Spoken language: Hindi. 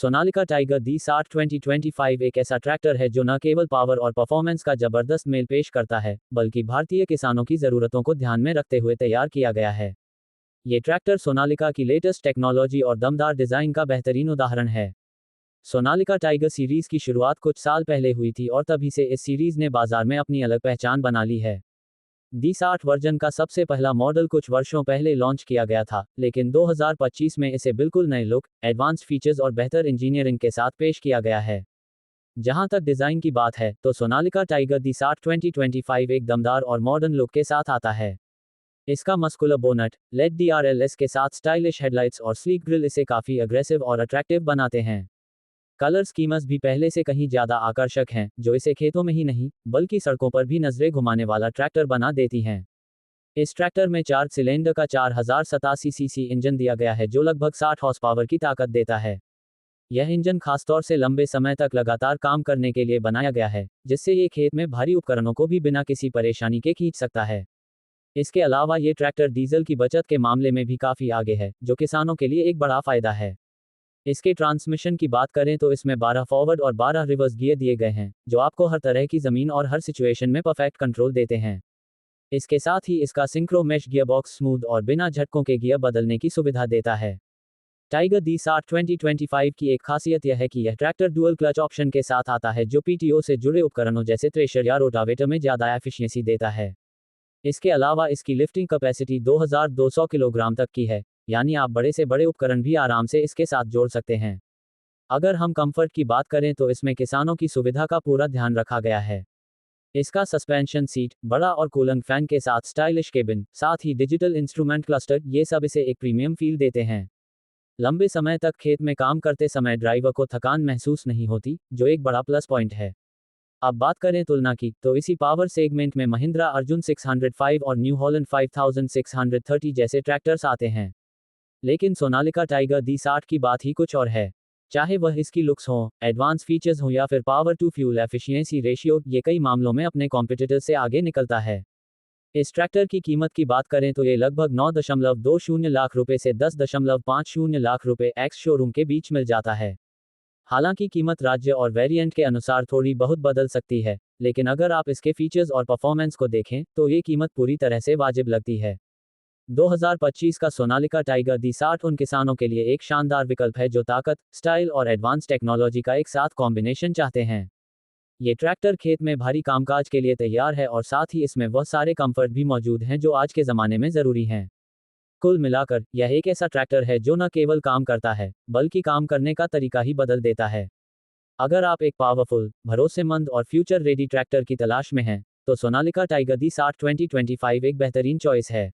सोनालिका टाइगर D60 2025 एक ऐसा ट्रैक्टर है जो न केवल पावर और परफॉर्मेंस का जबरदस्त मेल पेश करता है, बल्कि भारतीय किसानों की ज़रूरतों को ध्यान में रखते हुए तैयार किया गया है। ये ट्रैक्टर सोनालिका की लेटेस्ट टेक्नोलॉजी और दमदार डिज़ाइन का बेहतरीन उदाहरण है। सोनालिका टाइगर सीरीज़ की शुरुआत कुछ साल पहले हुई थी और तभी से इस सीरीज़ ने बाजार में अपनी अलग पहचान बना ली है। D60 वर्जन का सबसे पहला मॉडल कुछ वर्षों पहले लॉन्च किया गया था, लेकिन 2025 में इसे बिल्कुल नए लुक, एडवांस्ड फीचर्स और बेहतर इंजीनियरिंग के साथ पेश किया गया है। जहां तक डिज़ाइन की बात है, तो सोनालिका टाइगर D60 2025 एक दमदार और मॉडर्न लुक के साथ आता है। इसका मस्कुलर बोनट, लेड DRLS के साथ स्टाइलिश हेडलाइट्स और स्लीक ग्रिल इसे काफ़ी अग्रेसिव और अट्रैक्टिव बनाते हैं। कलर स्कीम्स भी पहले से कहीं ज़्यादा आकर्षक हैं, जो इसे खेतों में ही नहीं, बल्कि सड़कों पर भी नजरें घुमाने वाला ट्रैक्टर बना देती हैं। इस ट्रैक्टर में 4 सिलेंडर का 4087 सीसी इंजन दिया गया है, जो लगभग 60 हॉर्स पावर की ताकत देता है। यह इंजन खासतौर से लंबे समय तक लगातार काम करने के लिए बनाया गया है, जिससे ये खेत में भारी उपकरणों को भी बिना किसी परेशानी के खींच सकता है। इसके अलावा ये ट्रैक्टर डीजल की बचत के मामले में भी काफ़ी आगे है, जो किसानों के लिए एक बड़ा फायदा है। इसके ट्रांसमिशन की बात करें तो इसमें 12 फॉरवर्ड और 12 रिवर्स गियर दिए गए हैं, जो आपको हर तरह की ज़मीन और हर सिचुएशन में परफेक्ट कंट्रोल देते हैं। इसके साथ ही इसका सिंक्रो मेश गियरबॉक्स स्मूथ और बिना झटकों के गियर बदलने की सुविधा देता है। टाइगर D60 2025 की एक खासियत यह है कि यह ट्रैक्टर डुअल क्लच ऑप्शन के साथ आता है, जो PTO से जुड़े उपकरणों जैसे थ्रेशर या रोटावेटर में ज़्यादा एफिशिएंसी देता है। इसके अलावा इसकी लिफ्टिंग कैपेसिटी 2200 किलोग्राम तक की है, यानी आप बड़े से बड़े उपकरण भी आराम से इसके साथ जोड़ सकते हैं। अगर हम कंफर्ट की बात करें तो इसमें किसानों की सुविधा का पूरा ध्यान रखा गया है। इसका सस्पेंशन सीट, बड़ा और कूलिंग फैन के साथ स्टाइलिश केबिन, साथ ही डिजिटल इंस्ट्रूमेंट क्लस्टर, ये सब इसे एक प्रीमियम फील देते हैं। लंबे समय तक खेत में काम करते समय ड्राइवर को थकान महसूस नहीं होती, जो एक बड़ा प्लस पॉइंट है। अब बात करें तुलना की, तो इसी पावर सेगमेंट में महिंद्रा अर्जुन 605 और न्यू हॉलैंड 5630 जैसे ट्रैक्टर्स आते हैं। लेकिन सोनालिका टाइगर D60 की बात ही कुछ और है। चाहे वह इसकी लुक्स हो, एडवांस फीचर्स हो या फिर power to fuel efficiency ratio, ये कई मामलों में अपने कॉम्पिटिटर से आगे निकलता है। इस ट्रैक्टर की कीमत की बात करें तो ये लगभग 9.20 लाख रुपए से 10.50 लाख रुपए एक्स शोरूम के बीच मिल जाता है। हालांकि कीमत राज्य और वेरिएंट के अनुसार थोड़ी बहुत बदल सकती है, लेकिन अगर आप इसके फीचर्स और परफॉर्मेंस को देखें, तो ये कीमत पूरी तरह से वाजिब लगती है। 2025 का सोनालिका टाइगर D60 उन किसानों के लिए एक शानदार विकल्प है जो ताकत, स्टाइल और एडवांस टेक्नोलॉजी का एक साथ कॉम्बिनेशन चाहते हैं। ये ट्रैक्टर खेत में भारी कामकाज के लिए तैयार है और साथ ही इसमें वह सारे कंफर्ट भी मौजूद हैं जो आज के ज़माने में ज़रूरी हैं। कुल मिलाकर यह एक ऐसा ट्रैक्टर है जो न केवल काम करता है, बल्कि काम करने का तरीका ही बदल देता है। अगर आप एक पावरफुल, भरोसेमंद और फ्यूचर रेडी ट्रैक्टर की तलाश में हैं, तो सोनालिका टाइगर D60 2025 एक बेहतरीन चॉइस है।